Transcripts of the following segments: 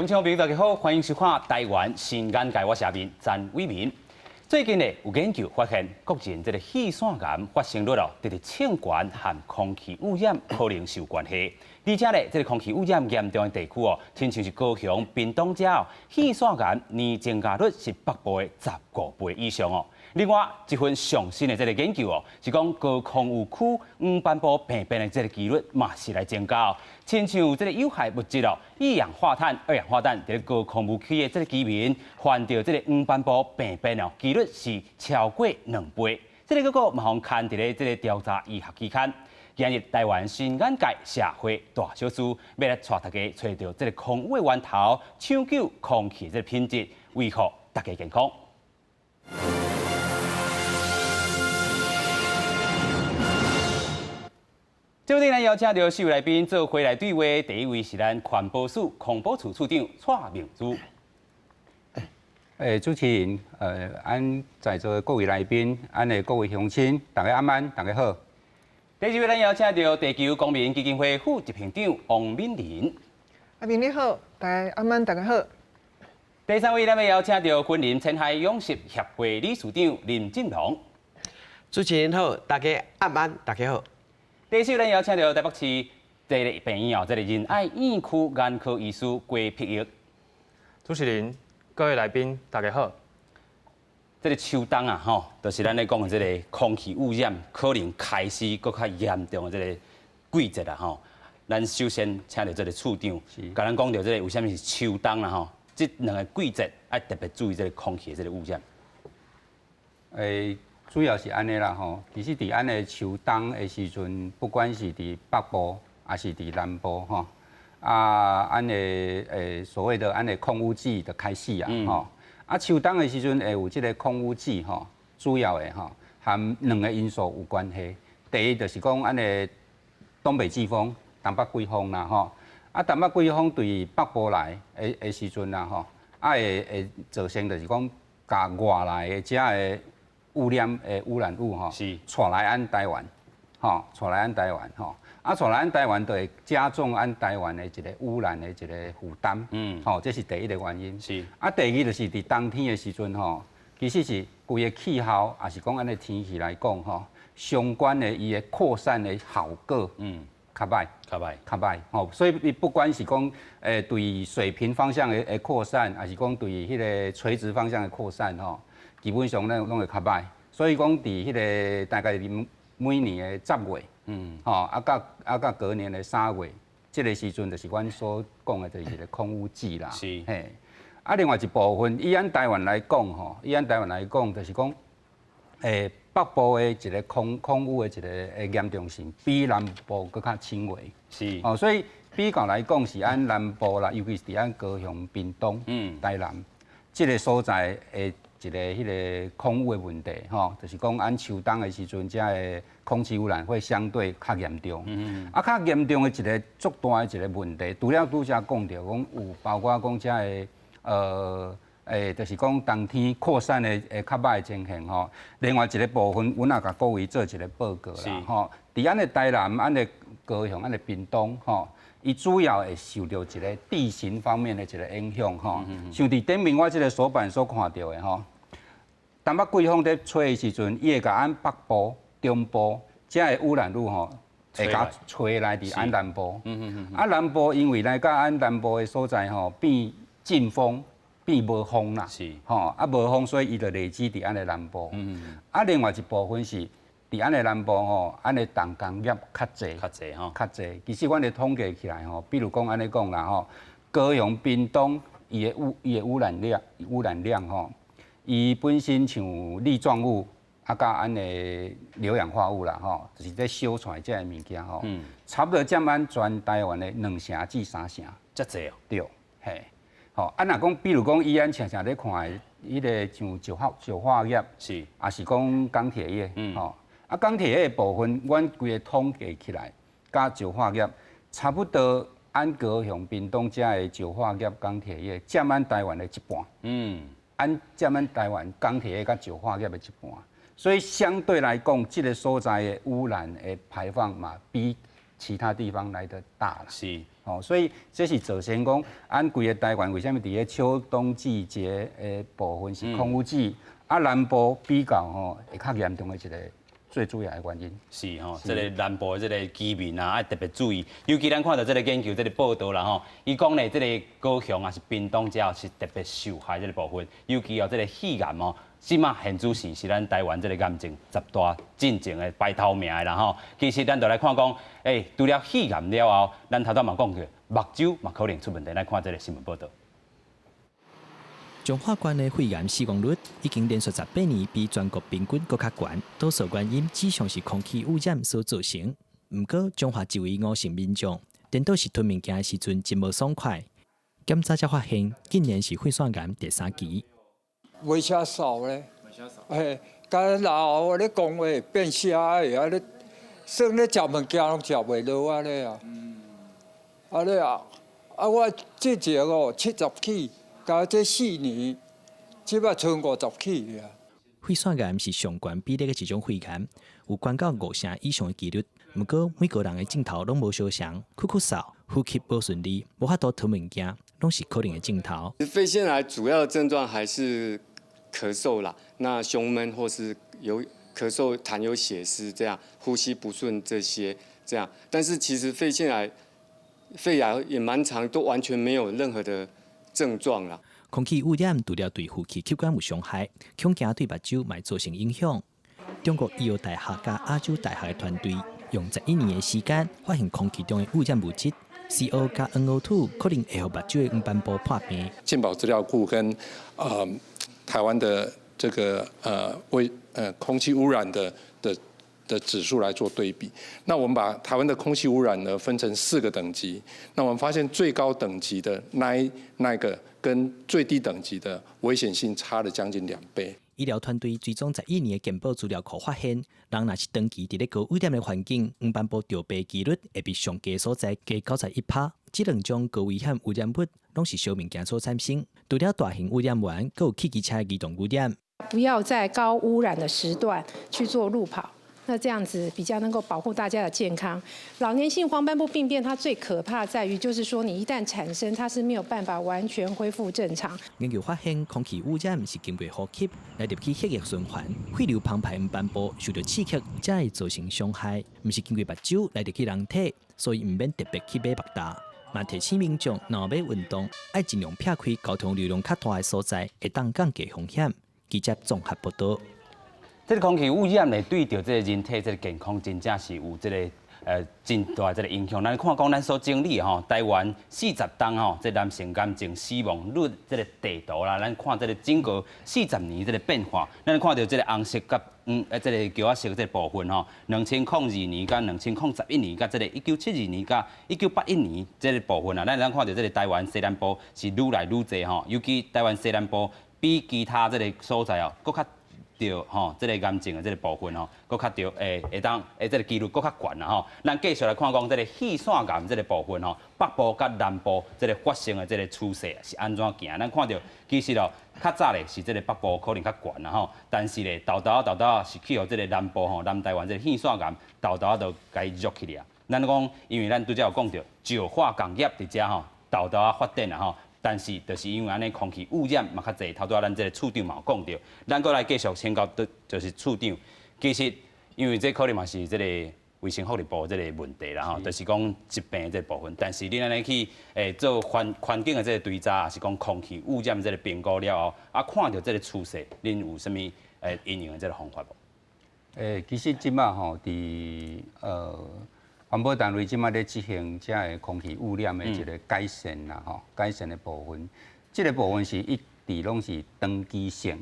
各位听众朋友，大家好，欢迎收看台湾新眼界，我是阿明詹伟民。最近呢，有研究发现，国人这个气腺癌发生率伫清泉和空气污染可能是有关系。而且呢，这个空气污染严重的地区亲像是高雄、屏东这气腺癌年增加率是北部的15倍以上哦。另外一份上新的这个研究是讲高空污区黄斑部病变的这个几率嘛是来增加亲像这个有害物质一氧化碳、二氧化碳，在高空污区的这个居民患到这个黄斑部病变几率是超过2倍。这个结果嘛，看伫咧这个调查医学期刊。今日台湾新眼界社会大小事，要来带大家找到这个空污的源头，抢救空气的品质，维护大家健康。今日咱邀请到4位来宾做回来对话，第一位是咱环保署空保处处长蔡明珠。主持人，俺在座的各位来宾，俺的各位乡亲，大家晚安，大家好。第二位咱邀请到地球公民基金会副执行长王敏玲。阿明你好，大家晚安，大家好。第三位咱要邀请到昆林深海养殖协会理事长林进龙。主持人好，大家晚安，大家好。第四位咱邀请到台北市这个病院这个仁爱院区眼科医师郭碧玉。主持人、各位来宾，大家好。这个秋冬就是咱咧讲的这个空气污染可能开始搁较严重的这个季节咱首先请到这个处长，甲咱讲到这个为什么是秋冬这2个季节要特别注意这个空气的这个污染。主要是安尼啦其实伫咱的秋冬的时阵，不管是伫北部还是伫南部咱的所谓的咱的空污季就开始秋冬的时阵会有这个空污季主要的和2个因素有关系。第一就是讲咱的东北季风、东北季风啦东北季风对北部来的时阵会造成就是讲甲外来的遮的污染物是带来咱台湾带来咱台湾带来咱台湾就会加重咱台湾的一个污染的一个负担这是第一个原因。是第二就是伫冬天的时阵其实是规个气候，也是讲咱的天气来讲相关的伊的扩散的效果较歹所以你不管是讲对水平方向的扩散，还是讲对迄个垂直方向的扩散基本上拢会较歹。所以讲伫迄个大概每年的10月到隔年的3月，这个时阵就是阮所讲的就是一个空污季啦。是嘿，另外一部分以咱台湾来讲就是讲北部的一个空污的一个严重性比南部更较轻微。是所以比较来讲是咱南部啦，尤其是伫咱高雄、屏东、台南这个所在的一个迄个空污的问题就是讲咱秋冬的时阵，遮的空气污染会相对较严重。较严重的一个足大的一个问题，除了拄则讲到讲有包括讲遮的就是讲冬天扩散的较歹的情形另外一个部分，阮也甲各位做一个报告啦伫咱的台南、咱的高雄、咱的屏东伊主要会受到一个地形方面的一个影响像伫顶面我这个手板所看到的东北季风在吹的时阵，伊会甲咱北部、中部遮的污染物会甲吹来伫咱南部。南部因为来甲咱南部的所在变进风。变无风啦，是无风，所以伊就累积伫咱的南部。另外一部分是伫咱的南部咱的重工业较济其实阮咧统计起来比如讲安尼讲啦高雄、屏东伊的污染量伊本身像粒状物甲咱的硫氧化物啦就是在烧出来这个物件差不多占咱全台湾的2成至3成。遮济对，嘿。若讲，比如讲，以咱常常咧看的，迄个像石化业，是，也是讲钢铁业，钢铁业的部分，阮规个统计起来，甲石化业差不多，按高雄、屏东遮的石化业、钢铁业占咱台湾的一半，占咱台湾钢铁业甲石化业的一半，所以相对来讲，这个所在的污染的排放嘛，比其他地方来的大啦。是。所以这是造成讲，按规个台湾为什么伫个秋冬季节的部分是空污季，南部比较会较严重的一个最主要的原因。是这个南部的这个居民啊，要特别注意。尤其咱看到这个研究、这个报道啦伊讲呢，这个高雄啊是屏东遮是特别受害这个部分，尤其这个肺癌即马现主时是咱台湾这个癌症10大进前的排头名的啦其实咱就来看讲，除了肺癌了后，咱头嘛讲过，目睭嘛可能出问题。来看这个新闻报道。彰化县的肺癌死亡率已经连续18年比全国平均更较高，多数原因指向是空气污染所造成。不过，彰化一位吴姓民众，颠倒是吞物件的时阵真无爽快，检查才发现，竟然是肺腺癌第3期。袂车扫咧，甲老咧讲话变瞎的，啊咧，算咧食物件拢食袂落啊咧啊，我之前70起，加这4年，即摆剩50起啊。肺腺癌是上悬比例的一种肺癌，有关到5成以上的几率。不过每个人的镜头拢无相像，咳嗽、呼吸无顺利，无法度吞物件，拢是可能的镜头。肺腺癌主要的症状还是咳嗽啦，那胸闷或是有咳嗽、痰有血丝这样，呼吸不顺这些这样。但是其实肺癌也蛮长，都完全没有任何的症状啦。空气污染除了对呼吸器官有伤害，恐惊对目睭嘛造成影响。中国医药大学加亚洲大学的团队用11年的时间，发现空气中的污染物质 CO 加 NO2 可能会让目睭的黄斑部破病。健保资料库跟台湾的这个空气污染的指数来做对比，那我们把台湾的空气污染呢分成4个等级，那我们发现最高等级的那个跟最低等级的危险性差了将近2倍。医疗团队追踪11年的健保资料库发现，人若是长期伫咧高污染的环境，黄斑部掉病几率会比上低所在加91%。这2种高危险污染物拢是小物件所产生，除了大型污染源，还有汽机车的移动污染。不要在高污染的时段去做路跑。那这样子比较能够保护大家的健康。老年性黄斑部病变，它最可怕在于，就是说你一旦产生，它是没有办法完全恢复正常。研究发现，空气污染是经过呼吸来入去血液循环，血流澎湃黄斑部受到刺激，才会造成伤害，不是经过目睭来入去人体，所以唔免特别去买目大。嘛提醒民众，若要运动，要尽量撇开交通流量较大的所在，会当降低风险。记者综合报道。这个空气污染呢，对着这个人体这个健康真正是有这个真大这个影响。咱看讲咱所经历台湾40宗这男性癌症死亡率这个地图啦，咱看这个整个40年这个变化，咱看到这个红色甲这个橘色这个部分2002年甲2011年甲这个1972年甲1981年这个部分啊，咱看到这个台湾西南部是愈来愈侪尤其台湾西南部比其他这个所在搁较这个癌症的这个部分搁较会当这个几率搁较悬啦咱继续来看讲这个肺腺癌这个部分北部甲南部这个发生的这个趋势是安怎行？咱看到其实较早咧是这个北部可能较悬啦但是咧豆是去互这个南部南台湾这个肺腺癌豆就该弱起来。咱讲因为咱拄则有讲到石化工业伫遮豆发展啦但是，就是因为安尼空气污染嘛较侪，头拄咱这个处长嘛有讲到，咱过来继续请教就是处长。其实，因为这可能嘛是这个卫生福利部这个问题啦就是讲疾病的这部分。但是你安尼去做环境的这个追查，也是讲空气污染这个评估了后，看到这个趋势，恁有啥物应用的这个方法无？其实即马伫环保单位即马咧执行遮个空气污染的一个改善啦，改善的部分，这个部分是一直拢是长期性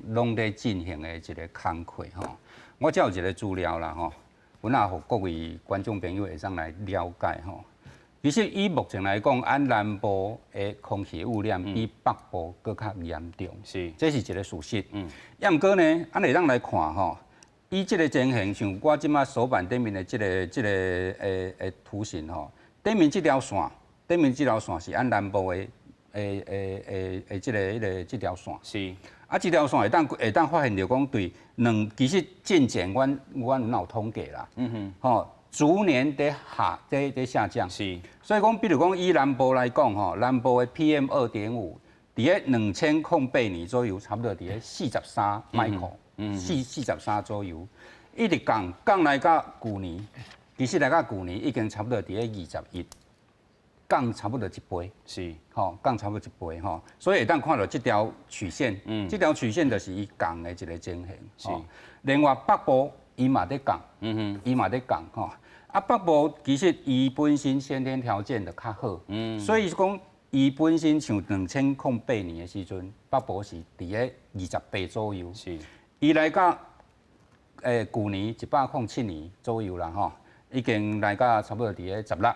拢咧进行的一个工课我只有一个资料啦阮也互各位观众朋友会上来了解其实以目前来讲，按南部的空气污染比北部更较严重，这是一个事实。要毋过呢，按会当来看以这个情形，像我即马手板顶面的这个图形顶面这条线是按南部的这条线。是。这条线会当发现着讲对其实渐渐阮有统计啦。逐年在下降。是。所以讲，比如讲以南部来讲吼，南部的 PM2.5，伫咧2008年左右，差不多伫咧43麦克，43左右，一直降来到去年，其实来到去年已经差不多伫咧21。降差不多一倍，是，降差不多一倍吼，所以会当看到这条曲线，这条曲线就是伊降的一个情形。是，另外北部伊嘛在降，伊嘛在降吼。啊，北部其实伊本身先天条件就较好，所以讲伊本身像2008年的时阵，北部是伫咧28左右。是，伊来到去年107年左右啦吼，已经来到差不多伫咧16。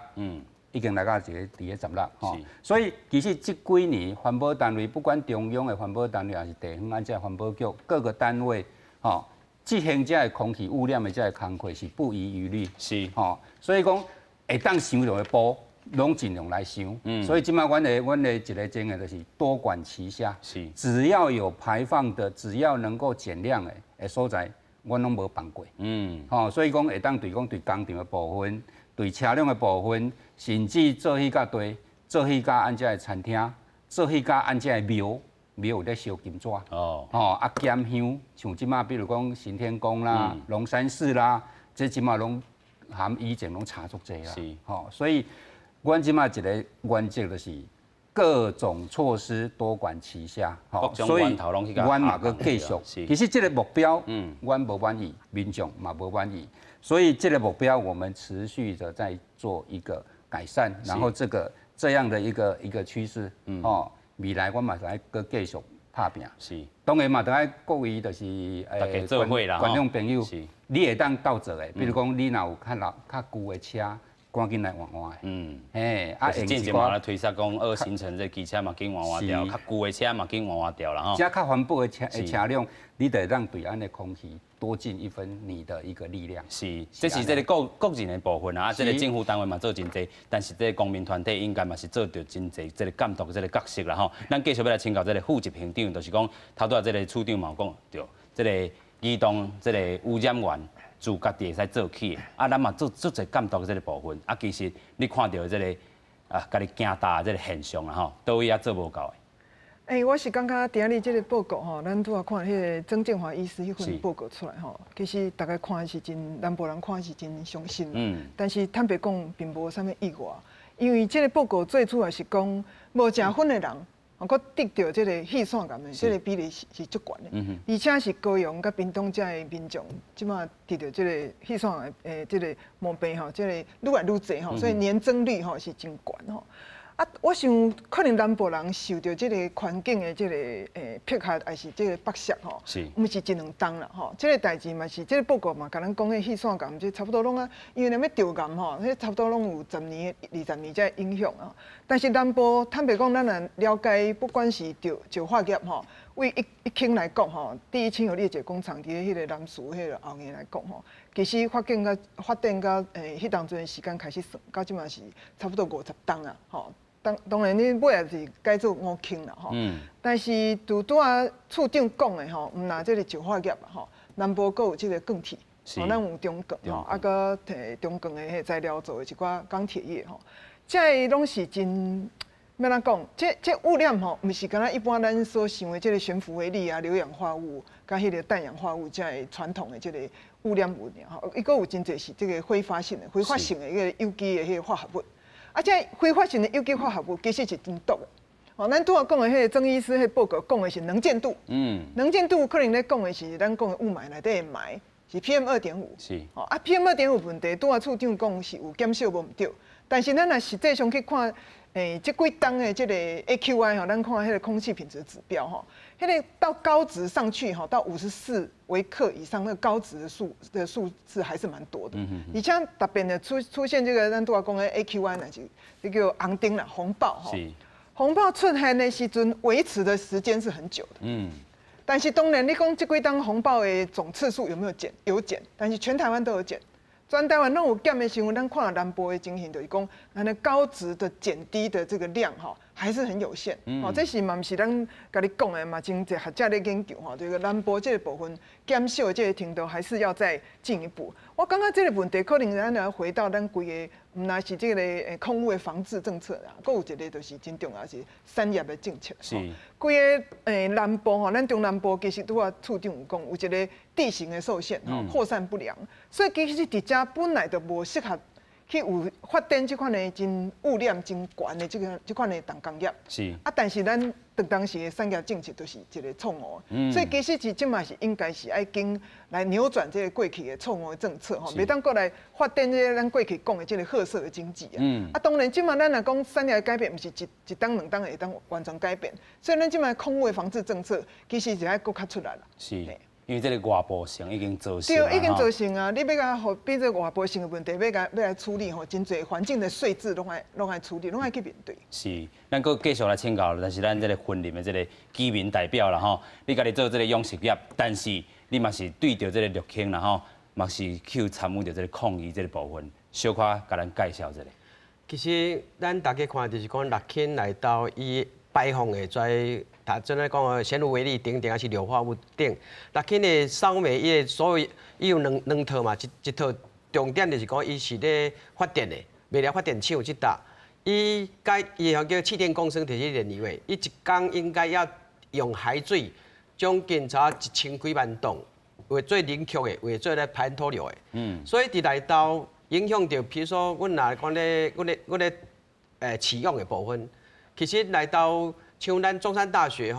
已经来到伫咧16吼，所以其实这几年环保单位，不管中央的环保单位还是地方这环保局各个单位，执行这个空气污染的这个工作是不遗余力，是所以讲会当想到的步，拢尽量来想。所以今麦阮的一个经验就是多管齐下，是只要有排放的，只要能够减量的所在，阮拢无放过。所以讲会当对工厂的部分。对车辆的部分，甚至做迄个对，做迄个安这的餐厅，做迄个安这的庙有咧烧金纸。啊减香，像即马比如讲行天宫啦、龙山寺啦，这即马拢含以前拢差足济啦。是，所以阮即马一个原则就是各种措施多管齐下。所以阮嘛阁继续。其实这个目标，阮无满意，民众嘛无满意。所以这个目标，我们持续的在做一个改善，然后这样的一个趋势，未来我嘛来个继续打拼。是，当然嘛，等下各位就是观众朋友，你会当倒做的，比如讲你若有较旧的车。赶紧来换换的，之前嘛咧推测讲2型城这机车嘛紧换掉，较旧的车嘛紧换掉啦吼。加较环保的车辆，你得让对岸的空气多尽一分你的一个力量。是，这是这个个人的部分啊，这个政府单位嘛做真济，但是这个公民团体应该嘛是做到真济这个监督这个角色啦吼。咱继续要来请教这个副执行长，就是讲头拄仔这个处长嘛讲对，这个移动这个污染源。自家己会使做起的，咱嘛做侪监督这个部分，其实你看到这个家己惊大这个现象啦吼，倒位也做无够的。我是感觉今日这个报告吼，咱拄仔看迄个曾建华医师迄份报告出来吼，其实大家看的是真南部人看的是真伤心但是坦白讲，并无啥物意外，因为这个报告最主要是讲无食薰的人。佮得到这个气喘感的，这个比例是足悬的，而且是高雄佮屏东遮的民众，即马得到这个气喘的这个毛病吼，这个愈来愈侪吼，所以年增率吼是真悬吼。我想可能南部人受到这个环境的这个迫害，还是这个剥削吼，毋是一两冬啦吼。这个代志嘛是，这个报告嘛，甲咱讲的气喘感，这差不多拢啊，因为那么着癌吼，迄差不多拢有10年、20年在影响啊。但是南部坦白讲，咱也了解，不管是石化业吼，为一轻来讲吼，第一轻有列解工厂伫迄个南树迄个后面来讲吼，其实发展到迄当阵时间开始算，到即嘛是差不多50冬啊吼。当然，你尾也是改做5轻啦吼。但是拄啊处长讲的吼，毋拿这个石化业啊吼，南部阁有这个钢铁，咱有中钢吼，阁摕中钢的迄材料做的一寡钢铁业吼，这拢是真要怎讲？这污染吼，毋是敢若一般咱所想的这个悬浮微粒啊、硫氧化物、甲迄个氮氧化物，这个传统的这个污染物尔吼，伊阁有真侪是这个挥发性的迄个有机的迄个化合物。这挥发性的有机化合物其实是真毒的。咱拄仔讲的迄个曾医师迄报告讲的是能见度。能见度可能咧讲的是咱讲的雾霾内底的霾是 PM2.5。是。PM2.5问题拄仔处长讲是有减少无毋对，但是咱若实际上去看，这几冬的这个 AQI 吼，咱看迄个空气品质指标吼，迄个到高值上去吼，到54微克以上，那个高值的数字还是蛮多的。而且特别的出现这个咱拄仔讲的 AQI 呢，就叫红灯啦，红爆吼。红爆出现的时阵，维持的时间是很久的。但是当然，你讲这几冬红爆的总次数有没有减？有减，但是全台湾都有减。全台湾拢有减的时候，咱看南部的情形就是讲，咱的高值的减低的这个量哈，还是很有限。这是嘛，不是咱甲你讲的嘛，真侪学者咧研究这个南部这个部分减少的这个程度，还是要再进一步。我感觉这个问题可能咱要回到咱规个，唔那是这个空污的防治政策啦，还有一个就是真重要是产业的政策。是。规个南部咱中南部其实拄啊处长有讲，有一个地形的受限，扩散不良，所以其实伫遮本来就无适合。去有发展这款的真污染真悬的这款的重工业，是但是咱当时的产业政策就是一个错误，所以其实是即嘛是应该是爱经来扭转这个过去的错误的政策，袂当过来发展这个咱过去讲的这个褐色的经济啊。当然即嘛咱若讲产业改变，毋是一当两当会当完全改变，所以咱即嘛空污的防治政策其实是爱搁较出来啦。是。因为这个外部性已经造成，对，已经造成啊！你要甲互比这外部性的问题，要来处理吼，真侪环境的税制拢爱处理，拢爱去面对。是，咱搁继续来请教，但是咱这个婚林的这个居民代表啦吼，你家己做这个养殖业，但是你嘛是对着这个绿坑啦吼，嘛是去参与着这个抗议这个部分，小可甲咱介绍一下。其实咱大家看就是讲绿坑来到伊排放的在。即个讲鲜乳微粒顶还是硫化物顶，绿坑的烧煤伊的所有伊有两套嘛，一套重点就是讲伊是咧发电的，煤料发电厂即搭，伊叫气电共生提起电力位，伊一工应该要用海水将近差1000几万吨，为做冷却的，为做咧排土流的。所以伫内头影响到，譬如说，阮若讲咧，阮咧饲养的部分，其实内头。像咱中山大学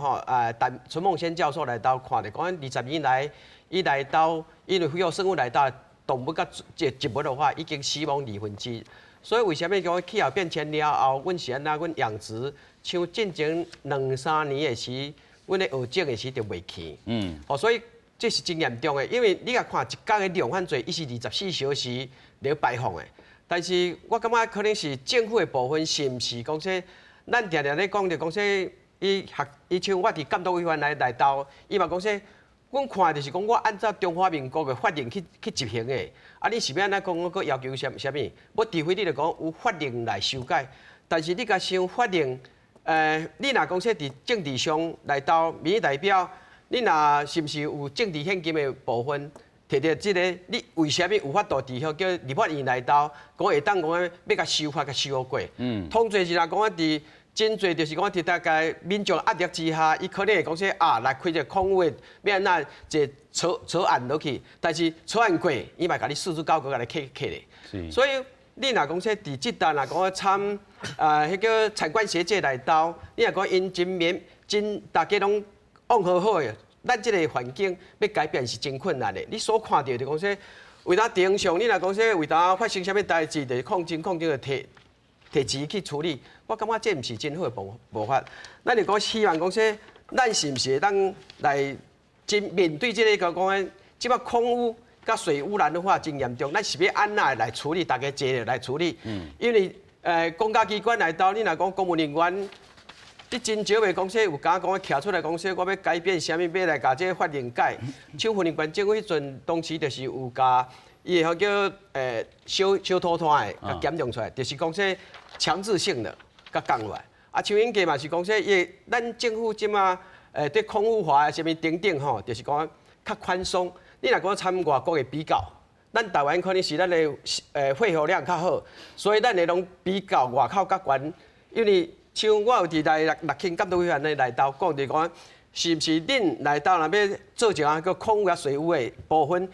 陈梦仙教授来到看的，讲20年来，伊来到因为有生物来到动物甲植物的话，已经死亡1/2。所以为什么讲气候变迁了后，阮是安那阮养殖，像进前2、3年的时，阮咧学种的时就袂起。所以这是真严重的，因为你甲看一天的量很侪，伊是24小时咧排放的。但是我感觉可能是政府的部分是毋是讲说。咱常常咧讲着讲说，伊像我伫监督委员来到，伊嘛讲说，阮看就是讲我按照中华民国的法令去执行的。啊，你是要安怎讲？我搁要求啥物？我除非你着讲有法令来修改，但是你甲想法令，你若讲说伫政治上来到民意代表，你若是毋是有政治现金的部分？摕着即个，你为虾米有法度伫遐叫立法院来到，讲会当讲要甲修法甲修过？通侪是若讲伫真侪就是讲伫大概民众压力之下，伊可能会讲说来开一个空位，要安怎一草案落去，但是草案过，伊嘛甲你49个甲你克咧。所以你若讲说伫即单若讲参迄个产官学界来到，你若讲因真大家拢往好的。咱即个环境要改变是真困难的。你所看到就讲说，为呾正常，你若讲说为呾发生啥物代志，就控制就摕钱去处理。我感觉这毋是真好的办法。咱就讲希望讲说，咱是毋是会当来真面对即个讲即摆空污甲水污染的话真严重，咱是要安怎来处理？大家坐来处理。因为公家机关来到，你若讲公务人员。你真少袂讲说有敢讲徛出来讲说，我要改变啥物，要来甲这个法令改。像婚姻关政府迄阵，当时就是有甲伊个叫小拖拖的，甲检量出来，就是讲说强制性的甲降落来。啊，像因家嘛是讲说，咱政府即马对空污法啥物等等吼，就是讲较宽松。你若讲参外国的比较，咱台湾可能是咱的肺活量较好，所以咱会拢比较外口较悬，因为。像我有伫来六轻监督委员来到讲，就讲是毋是恁来到那要做一个空污啊水污的部分，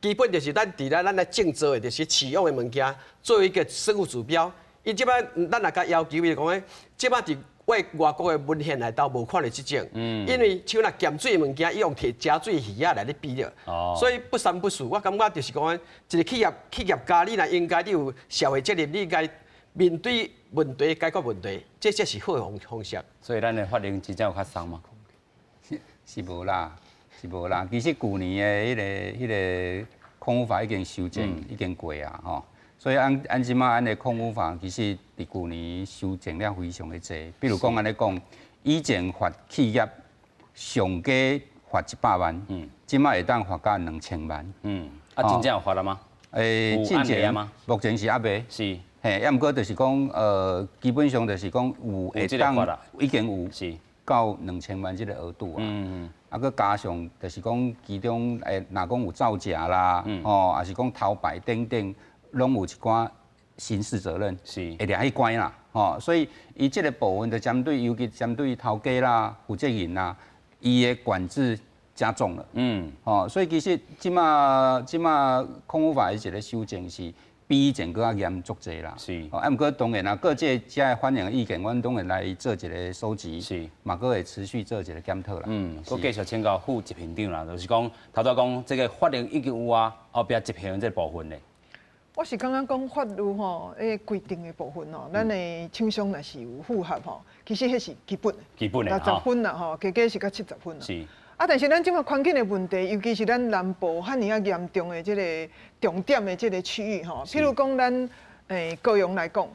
基本就是咱伫咱来种植的，就是饲养的物件，做一个生物指标。伊即摆咱若甲要求就是讲咧，即摆伫外国的文献来到无看到即种，因为像若咸水的物件，伊用摕加水鱼啊来咧比着，所以不三不四。我感觉就是讲，一个企业家，你若应该你有社会责任，你应该。面对问题解决问题，这才是好的方式。所以咱的法令真正有较松吗？是无啦，是无啦。其实去年的迄个空污法已经修正，已经过啊吼。所以按即马按的空污法，其实伫去年修正了非常的侪。比如讲安尼讲，以前罚企业上加罚100万，即马会当罚到2000万。真正有罚了吗？进前目前是还未。是。嘿，要毋过就是讲基本上就是讲有会当已经有到2000万这个额度啊。啊，佮加上就是讲其中若讲有造假啦，还是讲偷摆等等，拢有一寡刑事责任，会抓去关啦。所以伊这个部分就针对，尤其针对头家啦、负责人啦，伊的管制加重了。所以其实即马空污法的一个修正是比以前更加严足济啦。啊，毋过当然啦，各界遮反映的意见，阮当然来做一个收集，嘛，佫会持续做一个检讨啦。佫继续请教副执行长啦，就是讲头拄讲这个法令已经有啊，后壁执行这部分咧。我是感觉讲法律吼，规定的部分吼，咱的厂商若是有符合吼，其实迄是基本的，60分啦吼，加是到70分啦。啊，但是咱即马环境的问题，尤其是咱南部遐尔啊严重的即个重点的即个区域吼，譬如讲咱高雄来讲，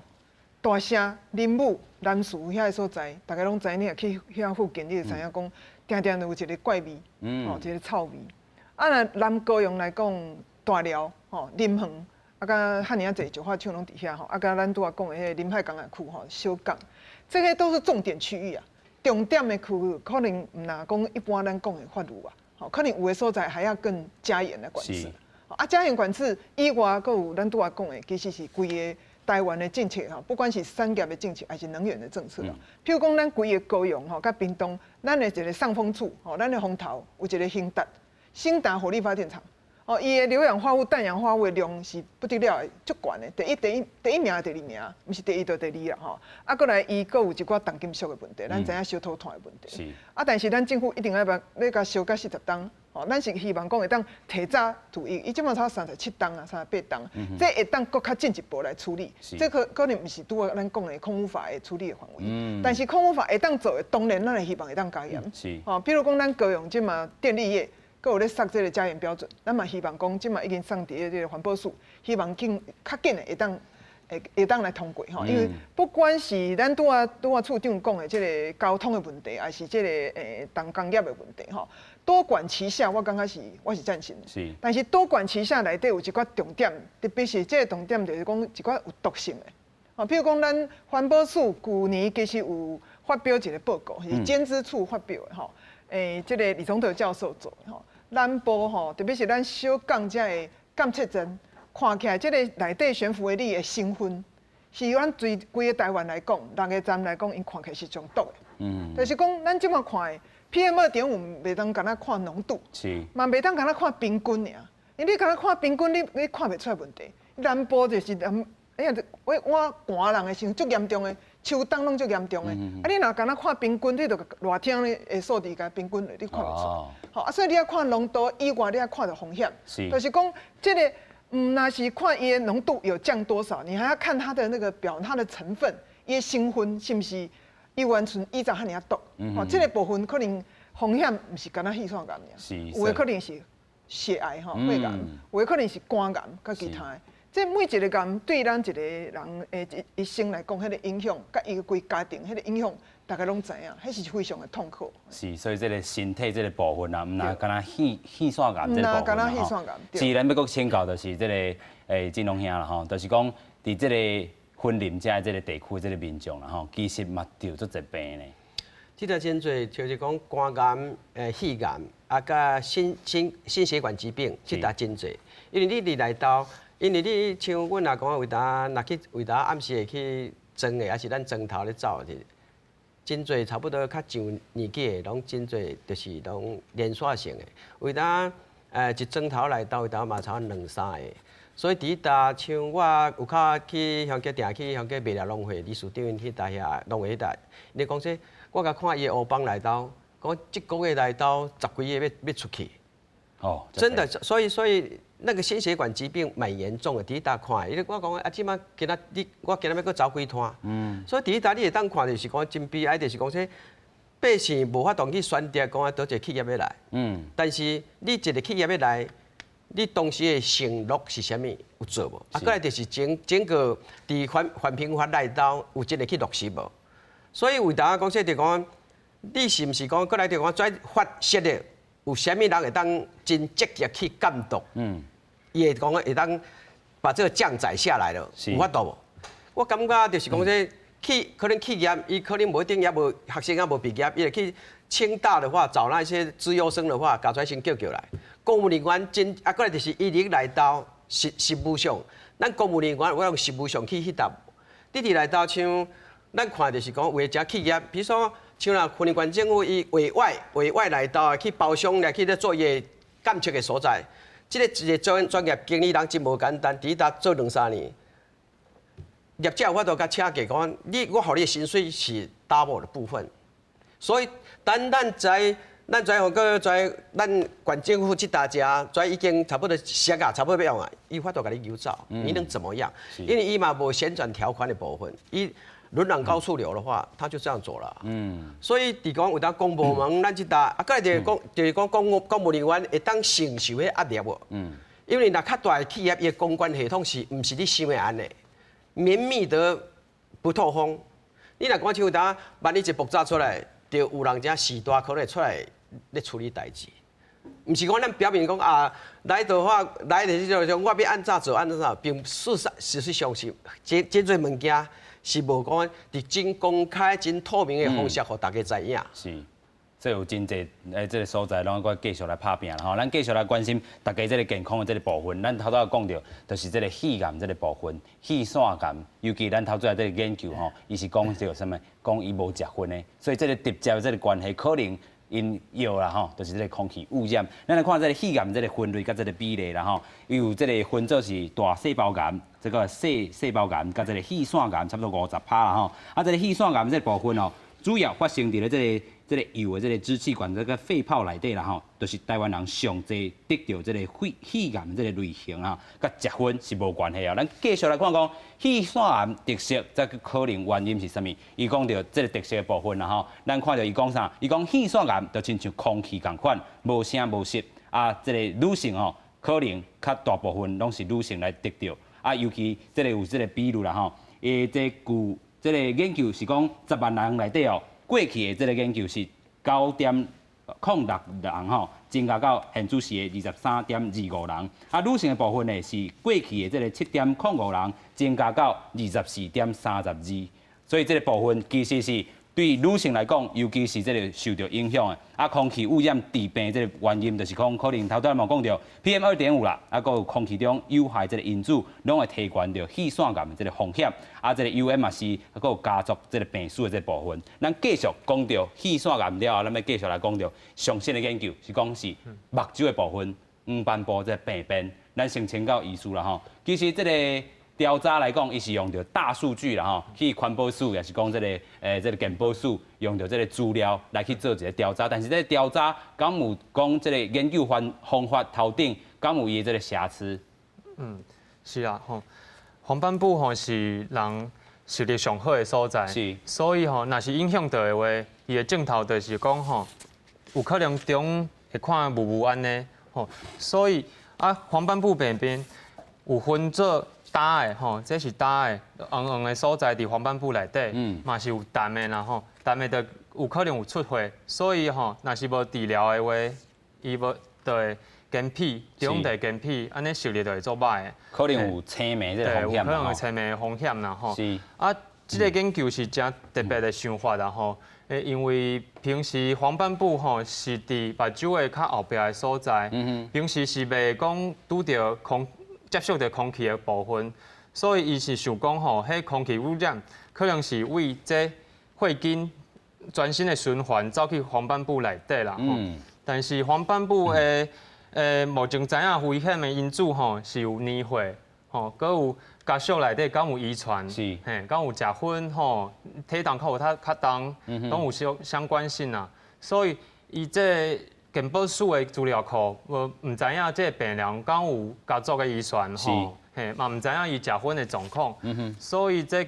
大城、林武、南树遐个所在，大家拢知影，去遐附近你就知影讲，定定有一个怪味，一个臭味。啊，若南高雄来讲，大寮、林园。啊，甲汉尼啊侪石化厂拢伫遐吼，啊，甲咱拄仔讲的迄个临海港仔区吼，小港，这些都是重点区域啊。重点的区域可能唔若讲一般咱讲的法律啊，吼，可能有的所在还要更加严的管制。啊，加严管制以外，佫有咱拄仔讲的，其实是规个台湾的政策吼，不管是产业的政策还是能源的政策啊。譬如讲，咱规个高雄吼，甲屏东，咱的一个上风处吼，咱的风头有一个兴达火力发电厂。伊的硫氧化物、氮氧化物的量是不得了的，足悬的，第一名、第二名，毋是第一就第二啦吼。啊，过来伊佫有一寡重金属的问题，咱知影烧土炭的问题。是。啊，但是咱政府一定要甲烧到40吨，咱是希望讲会当提早注意，伊即马差37吨啊，38吨，这会当佫较进一步来处理。这可能毋是拄啊咱讲的空污法的处理的范围。但是空污法会当做的，当然咱会希望会当加严。是。比如讲咱高雄即马电力业。佫有咧设这个加严标准，咱嘛希望讲，即马已经送伫这个环保署，希望较紧的会当来通过吼。因为不管是咱拄啊处长讲的这个交通的问题，还是这个重工业的问题吼，多管齐下，我感觉我是赞成的。是。但是多管齐下内底有一寡重点，特别是这个重点就是讲一寡有毒性的。譬如讲咱环保署去年其实有发表一个报告，是监支处发表的吼。这个李崇德教授做的吼，南部吼，特别是咱小港遮的监测站，看起来这个内底悬浮微粒的成分，是咱对规个台湾来讲，6个站来讲，因看起来是上毒的。就是讲，咱即马看的 PM2.5，袂当干那看浓度，嘛袂当干那看平均尔。因为你干那看平均，你看袂出来问题。南部就是我寒人的时候足严重的。秋冬拢足严重的，啊！你若敢若看平均，你就热天的数字甲平均你看袂出。好啊，所以你要看浓度以外，你要看到风险。就是讲这个，若是看伊的浓度有降多少，你还要看它的那个它的成分，伊的成分是不是伊完全依照遐尔毒。这个部分可能风险毋是敢若气喘癌尔，有的可能是血癌肺癌，有的可能是肝癌，甲其他的。这每一个癌对咱一个人一生来讲，迄个影响，甲伊个规家庭迄个影响，大家拢知影，迄是非常的痛苦。是，所以这个身体这个部分啊，毋那敢若气喘癌这个部分吼。是，咱要搁请教就是这个金龙兄啦吼，就是讲伫这个婚林遮这个地区这个民众啦吼，其实嘛得足侪病呢。这个真侪，就是讲肝癌、肺癌啊，甲心血管疾病，这搭真侪，因为你来到。因为你像阮若讲为呾暗时会去装的，还是咱装头咧走的，真侪差不多较上年纪的，拢真侪就是拢连续性的。为呾一装头来到为呾嘛差2、3个，所以伫搭像我有较去乡下定去乡下卖了农会理事长因去搭遐农会迄搭，你讲说我甲看伊的黑帮来到，讲一个月来到10几个要出去。哦，真的，所以那个心血管疾病蛮严重的，第一大看，因为我讲啊，即马我今仔要搁走几趟，所以第一大你会当看就是讲真悲哀，就是讲说百姓无法度去选择讲啊，倒一个企业要来，但是你一个企业要来，你当时的承诺是啥物有做无？啊，过来就是整个伫环评法来到有真个去落实无？所以为大家讲说，就讲你是毋是讲过来就讲再发泄的？有啥物人会当真积极去监督？伊会讲会当把这个降载下来了，有法度无？我感觉就是讲这可能企业，伊可能无一定也无学生也无毕业，伊会去清大的话找那些资优生的话，搞出来先叫来。公务人员过来就是一直来到实务上，咱公务人员我用实务上去答。来到像咱看就是讲，为只企业，比如说像啦，云林县政府伊委外来到去包厢来去咧做伊监测的所在，一个专业经理人真无简单，伫搭做2-3年。业者有法度甲请假讲，我互你的薪水是 double 的部分，所以咱吼个在咱县政府这大家，在已经差不多时啊，差不多要用啊，伊法度甲你游走，你能怎么样？因为伊嘛无旋转条款的部分，伊轮岗高处流的话，他就这样做了。所以伫讲有当公部门，咱这大过来就是讲公务人员会当承受迄压力无？因为若较大的企业，伊的公关系统毋是你想的安尼。绵密得不透风。你若讲像当万一一爆炸出来，就有人家时代可能会出来咧处理代志。毋是讲咱表面讲啊，来的话来的就我要按怎做按怎做，并事实上是这做物件是无讲伫真公开、真透明的方式，互大家知影。是。这有真侪这个所在，拢我继续来拍拼啦吼。咱继续来关心大家这个健康的这个部分。咱头仔讲到，就是这个肺癌这个部分，肺腺癌，尤其咱头仔这个研究吼，伊是讲叫什么？讲伊无食薰的，所以这个直接的这个关系可能因药啦吼，就是这个空气污染。咱来看这个肺癌这个分类甲这个比例啦吼，有这个分做是大细胞癌，这个细胞癌甲这个肺腺癌差不多50%啦吼。啊，这个肺腺癌这个部分哦，主要发生伫咧这个油的这个支气管这个肺泡内底啦吼，就是台湾人上侪得到这个肺癌这个类型啊，甲食薰是无关系啊。咱继续来看讲肺腺癌特色，这个可能原因是啥物？伊讲到这个特色的部分啦吼，咱看到伊讲啥？伊讲肺腺癌就亲像空气共款，无声无息啊。这个女性吼，可能较大部分拢是女性来得到啊，尤其这个有这个比率啦吼，这个研究是讲10万人内底哦。过去的这个研究是9.06人吼，增加到现主时的23.25人。啊，女性的部分呢是过去的这个7.05人，增加到24.32。所以这个部分其实是对女性来讲，尤其是这个受到影响的。啊，空气污染致病这个原因，就是讲可能头仔嘛讲到 PM2.5啦，啊，个有空气中有害这个因子，拢会提悬到肺腺癌这个风险。啊，这个 UM 嘛是，啊，个有加速这个病史的这部分。咱继续讲到肺腺癌了后，咱要继续来讲到上新的研究，是讲是目睭的部分黄斑部这个病变，咱先请教医师啦吼。其实这个调查来讲，伊是用到大数据啦吼，去环保署也是讲这个这个健保署用到这个资料来去做一个调查，但是这个调查敢有讲这个研究方法头顶敢有伊这个瑕疵？是啊吼，黄斑部吼是人视力上好的所在，是，所以吼，若是影响到的话，伊的镜头就是讲吼，有可能中会看雾安尼吼，所以啊，黄斑部病变有分做焦的吼，这是焦的黄黄的所在伫黄斑部内底，嘛是有淡的啦吼，淡的就有可能有出血，所以吼，若是无治疗的话，伊无就会干皮，中地干皮，安尼视力就会做歹的。可能有青霉这个风险有可能有青霉的风险啦吼。是。啊，这个研究是真特别的想法啦吼，因为平时黄斑部吼是伫目睭的较后壁的所在，平时是袂讲拄着接触到空气的部分，所以伊是想讲吼，迄空气污染可能是为这血筋全身的循环走去黄斑部内底啦吼。但是黄斑部的目前知影危险的因子吼是有年岁，吼，佮有家属内底敢有遗传，是，嘿，敢有食薰吼，体重较有较重，拢有相关性啊。所以伊这健保署的资料库，唔知影这病人敢有家族的遗传吼，嘿，嘛唔知影伊食薰的状况，所以这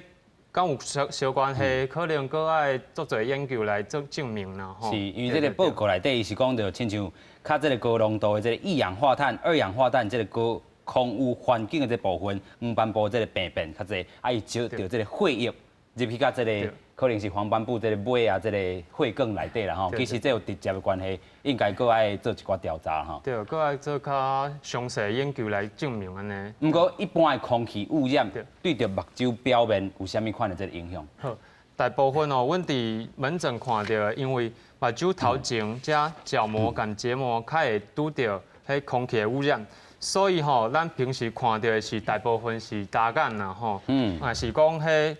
敢有相关系，可能搁爱做做研究来做证明啦吼。是，因为这个报告内底伊是讲到，亲像较这个高浓度的这个一氧化碳、二氧化碳这个高空污环境的这部分，黄斑部这个病变较济，啊伊少着这个血液入去到这个可能是黄斑部这个尾啊，这个血管内底啦吼，其实这有直接的关系，应该搁爱做一寡调查吼。对，搁爱做较详细研究来证明安尼。不过一般的空气污染对着目睭表面有啥物款的这个影响？好，大部分哦，阮伫门诊看到的，因为目睭头前加角膜甲结膜较会拄到迄空气的污染。所以吼，咱平时看到的是大部分是大眼啦吼，也是讲迄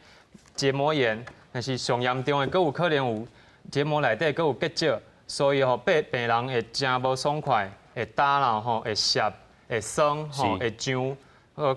结膜炎，但是上严重的，佫有可能有结膜内底佫有结石，所以吼病人会真无爽快，会打啦吼，会涩，会酸吼，会痒。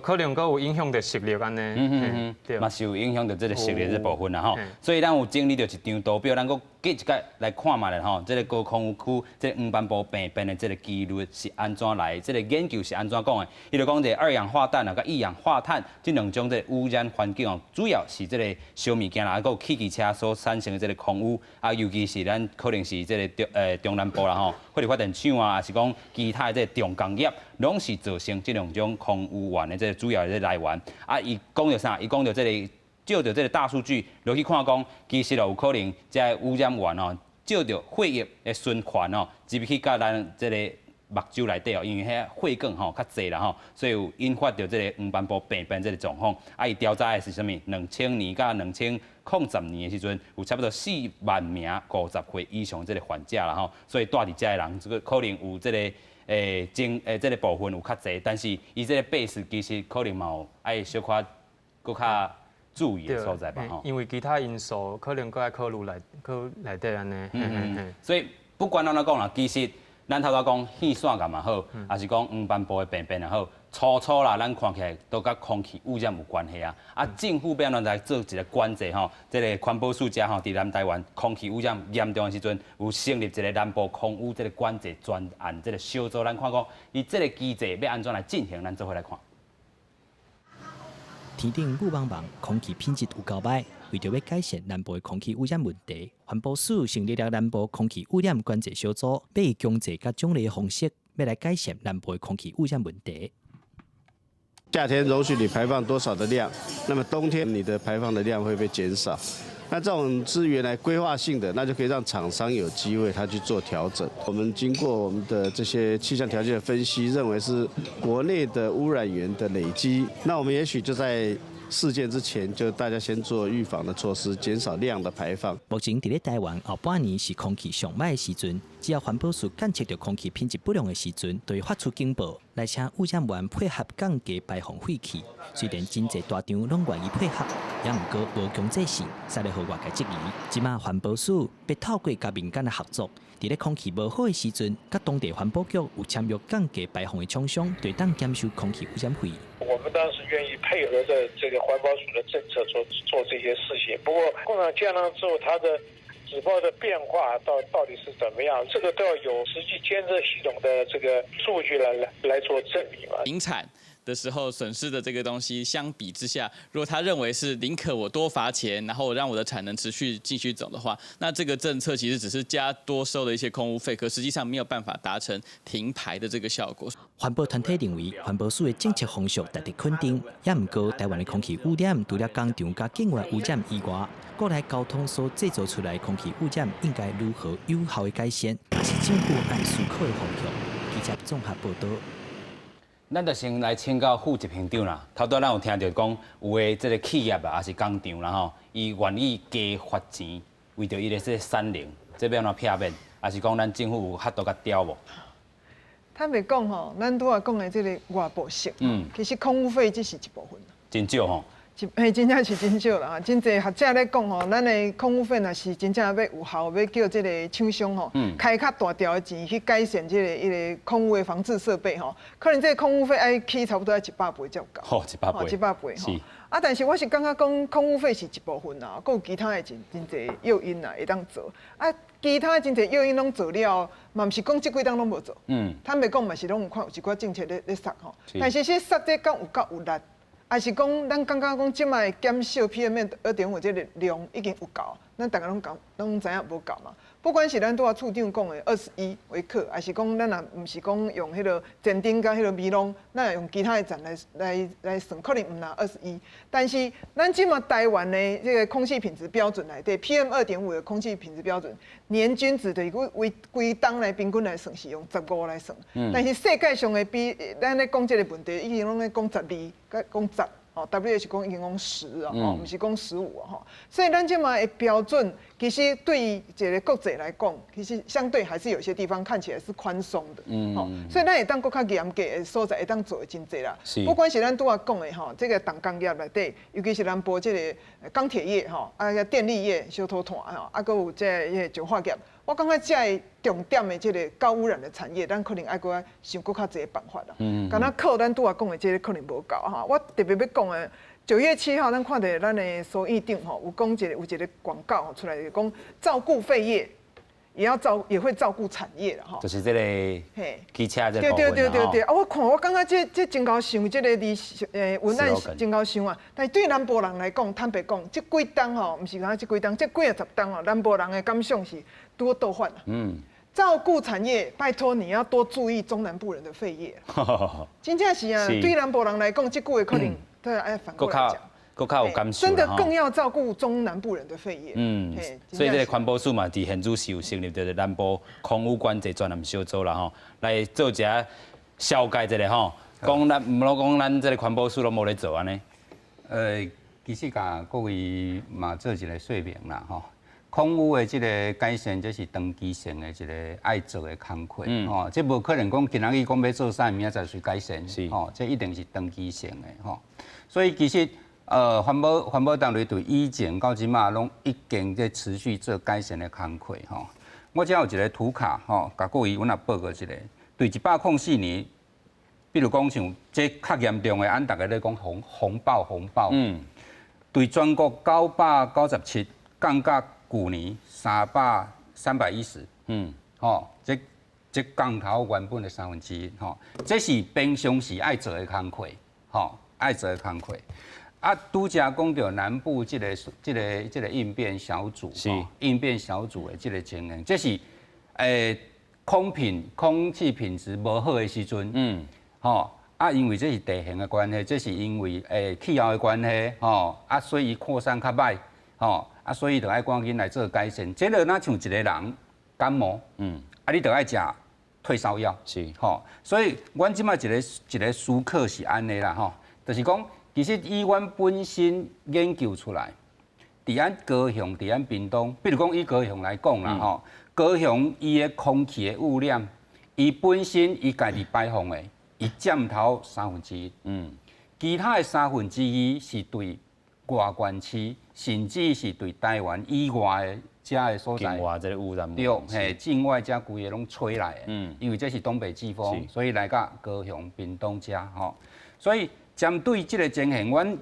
可能佫有影响到视力安尼，对，嘛是有影响到这个视力这部分啦吼。所以咱有整理到一张图表，咱佫记一个来看嘛咧吼。这个高空污区，这个黄斑部病变的这个几率是安怎来？这个研究是安怎讲的？伊就讲这二氧化氮啊，甲一氧化碳这两种这个污染环境哦，主要是这个小物件啦，还有汽机车所产生的这个空污啊，尤其是咱可能是这个中南部啦吼，火力发电厂啊，还是讲其他的这个重工业，拢是造成这两种空污源的这个主要的这个来源。啊，伊讲到啥？伊讲到这个。照着这个大数据落去看，讲其实有可能这污染源哦，照着血液的循环哦，入去到咱这个目睭内底哦，因为遐血管吼较济啦吼，所以有引发着这个黄斑部病变这个状况。啊，伊调查的是啥物？2000年到2010年的时阵，有差不多4万名50岁以上这个患者啦吼，所以住伫遮的人，这个可能有这个这个部分有较济，但是伊这个base其实可能嘛有爱小可搁较。注意的所在吧，吼，因为其他因素可能搁爱考虑内底安尼。所以不管安怎讲啦，其实咱头先讲气线感也好，还是讲黄斑部的病变也好，初啦，咱看起来都甲空气污染有关系啊。啊，政府要安怎来做一个管制吼？这个环保署家吼，伫咱台湾空气污染严重的时阵，有成立一个南部空污这个管制专案，这个小组，咱看讲伊这个机制要安怎来进行，咱做伙来看。天顶雾茫茫，空气品质有够歹。为着要改善南部的空气污染问题，环保署成立了南部空气污染管制小组，要以强制甲奖励的方式，要来改善南部的空气污染问题。夏天容许你排放多少的量，那么冬天你的排放的量会被减少。那这种资源来规划性的，那就可以让厂商有机会他去做调整。我们经过我们的这些气象条件的分析，认为是国内的污染源的累积。那我们也许就在事件之前，就大家先做预防的措施，减少量的排放。目前伫咧台湾后半年是空气上歹的时阵，只要环保署监测到空气品质不良的时阵，就会发出警报，来请污染源配合降低排放废气。虽然真侪大厂拢愿意配合，也毋过无强制性，使来互外界质疑。即马环保署要透过甲民间的合作，伫咧空气无好的时阵，甲当地环保局有签约降低排放的厂商，对当减收空气污染费。我们当时愿意配合着这个环保署的政策做这些事情。不过共产建了之后，它的指标的变化到底是怎么样，这个都要有实际监测系统的这个数据来做证明嘛。停产的时候损失的这个东西相比之下，如果他认为是宁可我多罚钱，然后让我的产能持续继续走的话，那这个政策其实只是加多收的一些空污费，可实际上没有办法达成停排的这个效果。环保团体认为，环保署的政策方向值得肯定，也毋过台湾的空气污染除了工厂甲境外污染以外，国内交通所制造出来的空气污染应该如何有效的改善，是政府按思考的方向。记者综合报道。咱就先来请教副执行长啦。头拄咱有听到讲，有的这个企业啊，还是工厂啦吼，伊愿意加发钱，为着伊的这个产能，这要安怎撇面？还是讲咱政府有法度甲调无？坦白讲吼，咱拄仔讲的这个外部性，其实空污费只是一部分，真少吼。真正是真少啦，真侪学者咧讲吼，咱的空污费若是真正要有效，要叫这个厂商吼，开较大条的钱去改善这个空污的防治设备吼，可能这个空污费爱起差不多要100倍才有够。好，100倍。吼。啊，但是我是感觉讲空污费是一部分啦，还有其他的真侪诱因啦会当做。啊，其他真侪诱因拢做了，嘛毋是讲即几档拢无做。坦白讲嘛是拢有看有一寡政策咧杀吼，但是说杀这敢有够有力？还是讲，咱感觉讲，即摆减少 PM2.5这个量已经有够，咱大家拢知影无够嘛。不管是咱拄啊处长讲的21微克，还是讲咱若毋是讲用迄个前顶甲迄个米拢，咱用其他的站来算，可能毋拿21。但是咱即马台湾的这个空气品质标准内底 ，PM2.5的空气品质标准，年均值的为规当来平均来算是用15来算。但是世界上的比咱咧讲这个问题，已经拢咧讲12，甲讲10。哦 ，W 是讲已经讲10啊，哦，毋是讲15啊，吼。所以咱即马的标准，其实对于一个国际来讲，其实相对还是有些地方看起来是宽松的，吼。所以咱会当更较严格的所在，会当做的真济啦。不管是咱拄仔讲的吼，这个重工业内底，尤其是南部这个钢铁业吼，啊电力业小土炭吼，啊，搁有这个石化业。我感觉这重点的这个高污染的产业，咱可能爱搁想搁较侪的办法啦。敢若靠咱拄仔讲的这个可能无够哈。我特别要讲的，9月7号咱看到咱的首映顶吼，有一个广告出来，讲照顾废业，也会照顾产业啦吼。就是这个汽车这部分对啊！我感觉这真高想，这个文案真高想啊。但对南部人来讲，坦白讲，这几档吼，毋是讲这几档，这几啊10档哦，南部人的感想是多倒反啊。照顾产业，拜托你要多注意中南部人的废业。真正是啊，对南部人来讲，这句话可能都要反过来讲。更较有感受真的更要照顾中南部人的肺炎。所以这个环保署嘛，伫现主是有成立着南部空污管制专项小组啦吼，来做一下消解一下吼，讲咱唔好讲咱这个环保署都无咧做安尼。其实甲各位嘛做一个说明啦吼，空污的这个改善，这是长期性的一个爱做的工作吼，这无可能讲今仔日讲要做啥，明仔载去改善，吼，这一定是长期性的吼，所以其实。环保单位对以前到即马拢已经在持续做改善的工作吼。我只有一个图卡吼，甲各位阮也报告一下。对104年，比如讲像这较严重的，咱大家咧讲红爆。对全国997，降到去年310。吼，这降头原本的1/3吼，这是平常时爱做的工作，吼，爱做的工作。拄则讲到南部这个应变小组，应变小组的这个情形，这是空气品质无好的时阵，因为这是地形的关系，这是因为气候的关系，所以扩散较歹，所以就爱赶紧来做改善。这就哪像一个人感冒，你就爱食退烧药，所以阮即摆一个思考是安尼啦，就是讲。其实以阮本身研究出来，伫咱高雄、伫咱屏东，比如讲以高雄来讲啦，吼，高雄伊的空气的污染，伊本身伊家己排放的，伊占头1/3，其他的2/3是对外县市，甚至是对台湾以外的遮的所在，境外这个污染，对，境外遮规个拢吹来的，因为这是东北季风，所以来到高雄、屏东遮，吼，所以。针对这个情形，阮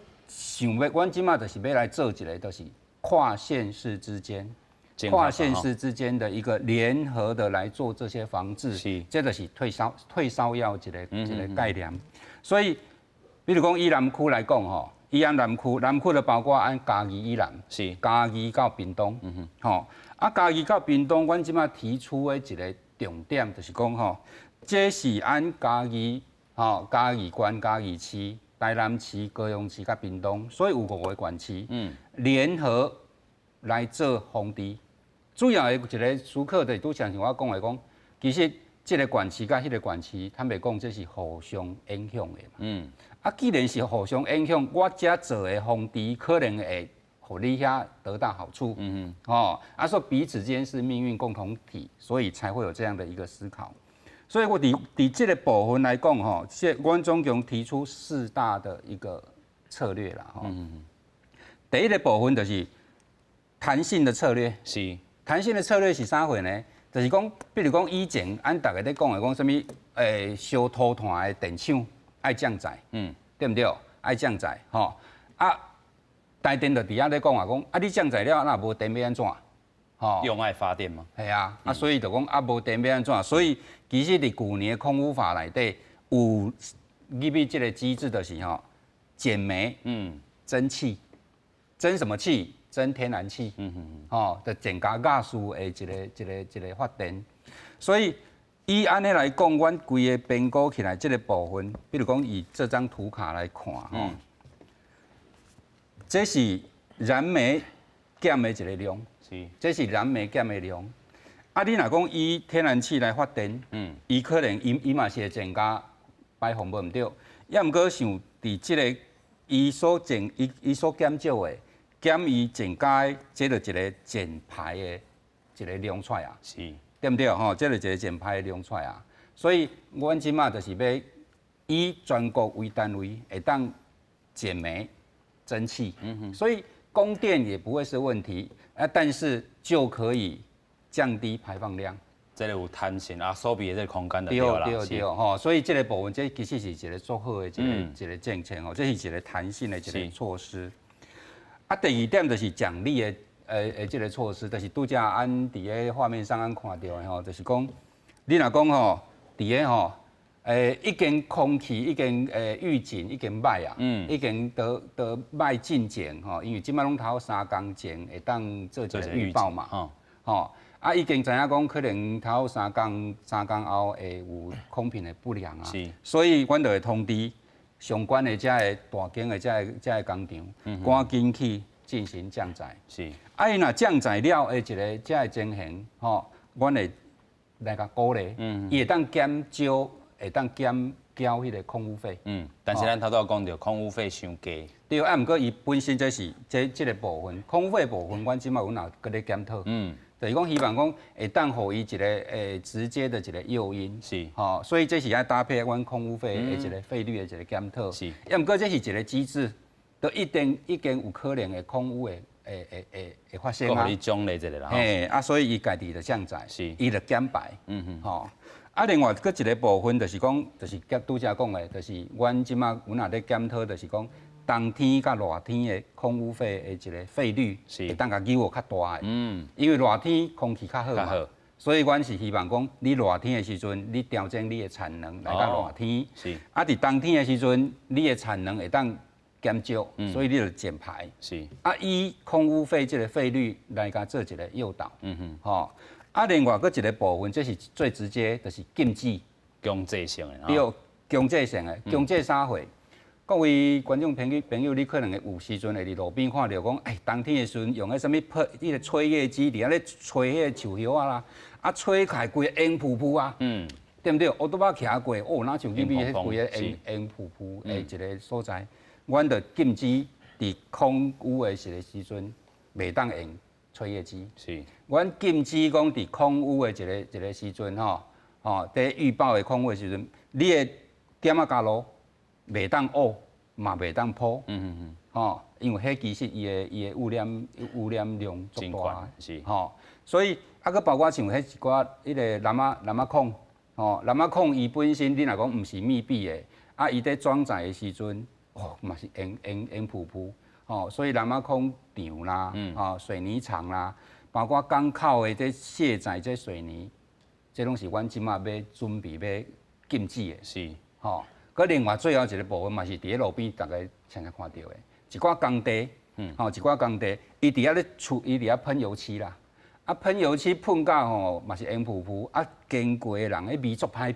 即马就是要来做一个，就是跨县市之间的一个联合的来做这些防治，这就是退烧药一个概念。所以，比如讲以南区来讲吼，以南区就包括按嘉义以南，嘉义到屏东，嘉义到屏东，阮即马提出的一个重点就是讲吼，这是按嘉义。嘉义县、嘉义市、台南市、高雄市、甲屏东，所以有5个县市，联合来做防治。主要的一个思考就是拄像我讲的讲，其实这个县市甲迄个县市，坦白讲，这是互相影响的。既然是互相影响，我遮做的防治可能会互你遐得到好处。所以彼此之间是命运共同体，所以才会有这样的一个思考。所以我伫这个部分来讲，阮总共提出4大的一个策略啦，第一个部分就是弹性的策略。弹性的策略是啥货呢？就是讲，比如讲以前，咱大家咧讲的讲什么？烧土炭的电厂爱降载，对不对？爱降载，台电就伫遐咧讲讲，你降载了，那无电要安怎？用爱发电吗？系啊，所以就讲无电要安怎？所以其实伫去年的空污法内底有入面这个机制，就是减煤，蒸汽，蒸什么气？增天然气，就增加亚数的一个发电。所以以安尼来讲，阮规个评估起来，这个部分，比如讲以这张图卡来看，这是燃煤减的一个量，这是燃煤减的量。啊，你若讲以天然气来发电，伊可能伊嘛是会增加排放，无毋对。也毋过想伫即个伊所减少的，减伊增加的，这就一个减排的一个量出来啊，对毋对？吼，这就一个减排的量出来啊。所以阮即马就是要以全国为单位，会当减煤、增气，所以供电也不会是问题啊，但是就可以降低排放量。这个有弹性啊，所比的这个空间就对啦。对吼，所以这个部分这其实是一个做好的一个政策吼，这是一个弹性的一个措施。啊，第二点就是奖励的这个措施，就是拄则按伫个画面上按看到的吼，就是讲你若讲吼，伫个吼，已经空气已经预警已经歹啊，已经得歹进前吼，因为即摆拢头3工前会当做一个预报嘛，吼。啊，已经知影讲，可能头3工后会有空品的不良啊，所以阮就会通知相关的这个大间的这个工厂，赶紧去进行降载。啊，伊若降载了的一个这个情形，吼，阮会来甲鼓励，伊会当减少，会当减交迄个空污费。但是咱头拄讲到空污费伤低。对，啊，毋过伊本身这是这个部分，空污费部分，阮即马有搁咧检讨。就是讲，希望讲会当互伊一个直接的一个诱因，吼，所以这是要搭配阮空污费的一个费率的一个检讨，也毋过这是一个机制，都一定有可能的空污的会发生啊。互你奖励一个啦。啊，所以伊家己就降载，伊就减排，吼。啊，另外搁一个部分就是讲，就是拄则讲的，就是阮即马有若咧检讨，就是讲。冬天甲热天的空污费的一个费率，会当甲诱惑较大的。因为热天空气较好嘛，所以阮是希望讲，你热天的时阵，你调整你的产能来到热天。啊，伫冬天的时阵，你的产能会当减少，所以你就减排。啊，以空污费这个费率来甲做一个诱导。吼。啊，另外搁一个部分，这是最直接，就是禁止强制性的。对，强制性的，强制啥货？各位观众朋友，你可能会有时阵会伫路边看到讲，冬天的时阵用迄什么迄个吹叶机，伫遐咧吹迄个树叶啊啦，啊吹开规个烟扑扑啊，对毋对？我都捌徛过，哦，哪像去比迄规个烟扑扑的一个所在，阮就禁止伫空污的时阵，袂当用吹叶机。阮禁止讲伫空污的一个时阵吼，伫预报的空污的时阵，你的点啊加路。袂当乌，嘛袂当破，因为迄其实伊的污染量足大，所以啊，佮包括像迄一寡迄个蓝仔孔，蓝仔孔伊本身你若讲毋是密闭的，啊，伊在装载的时阵，嘛是烟扑扑，所以蓝仔孔场啦，水泥厂啦，包括港口的这卸载这水泥，这拢是阮即马要准备要禁止的，佮另外最后一个部分嘛是伫咧路边，大家常常看到的，一寡工地，一寡工地，伊伫遐咧伊伫遐喷油漆啦，啊喷油漆喷到吼嘛是烟扑扑，啊经过的人迄味足歹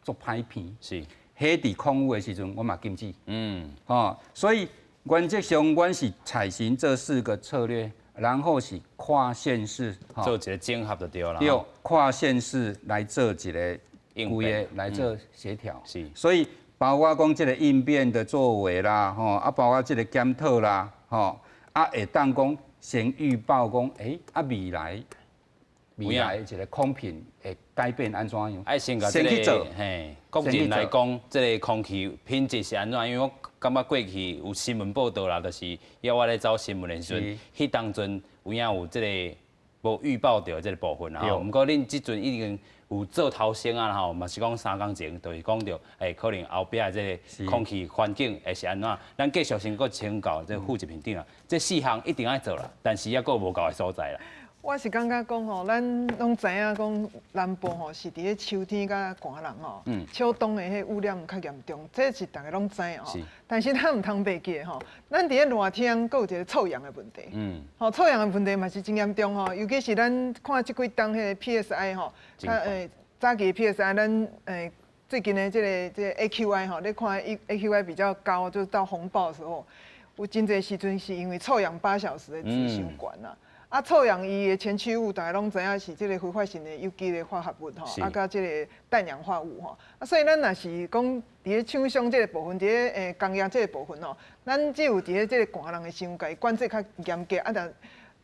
闻，迄伫空污的时阵，我嘛禁止，所以原则上阮是采行这4个策略，然后是跨县市做一个整合就对啦，对，跨县市来做一个规个来做协调，所以。包括讲这个应变的作为啦，啊，包括这个检讨啦，啊，会当讲先预报讲，未来一个空品会改变安怎样？先去做，国人来讲，这个空气品质是安怎？因为我感觉过去有新闻报道啦，就是要我咧找新闻的时阵，迄当阵有这个无预报到这个部分啦，毋过恁即阵已经。有做头先啊，吼，嘛是讲3工前，就是讲到，可能后壁这个空气环境会是安怎？咱继续先搁请教这副执行长啊，这4项一定要做啦，但是还佫无够的所在啦。我是感觉讲吼，咱拢知影讲南部吼是伫咧秋天甲寒冷吼，秋冬的迄污染较严重，这是大家拢知影吼。但是咱唔通忘记吼，咱伫咧热天，佫有一个臭氧的问题。吼，臭氧的问题嘛是真严重吼，尤其是咱看即几冬迄个 PSI 吼，早期 PSI 咱最近的这个 AQI 吼，你看 AQI 比较高，就是到红爆的时候，有真侪时阵是因为臭氧8小时的值伤悬啦。臭氧伊的前驱物，大家拢知影是即个挥发性的有机的化合物吼，甲即个氮氧化物吼。所以咱若是讲伫咧厂商即个部分，伫咧工业即个部分吼，咱只有伫咧即个寒冷的时候，甲伊管制较严格，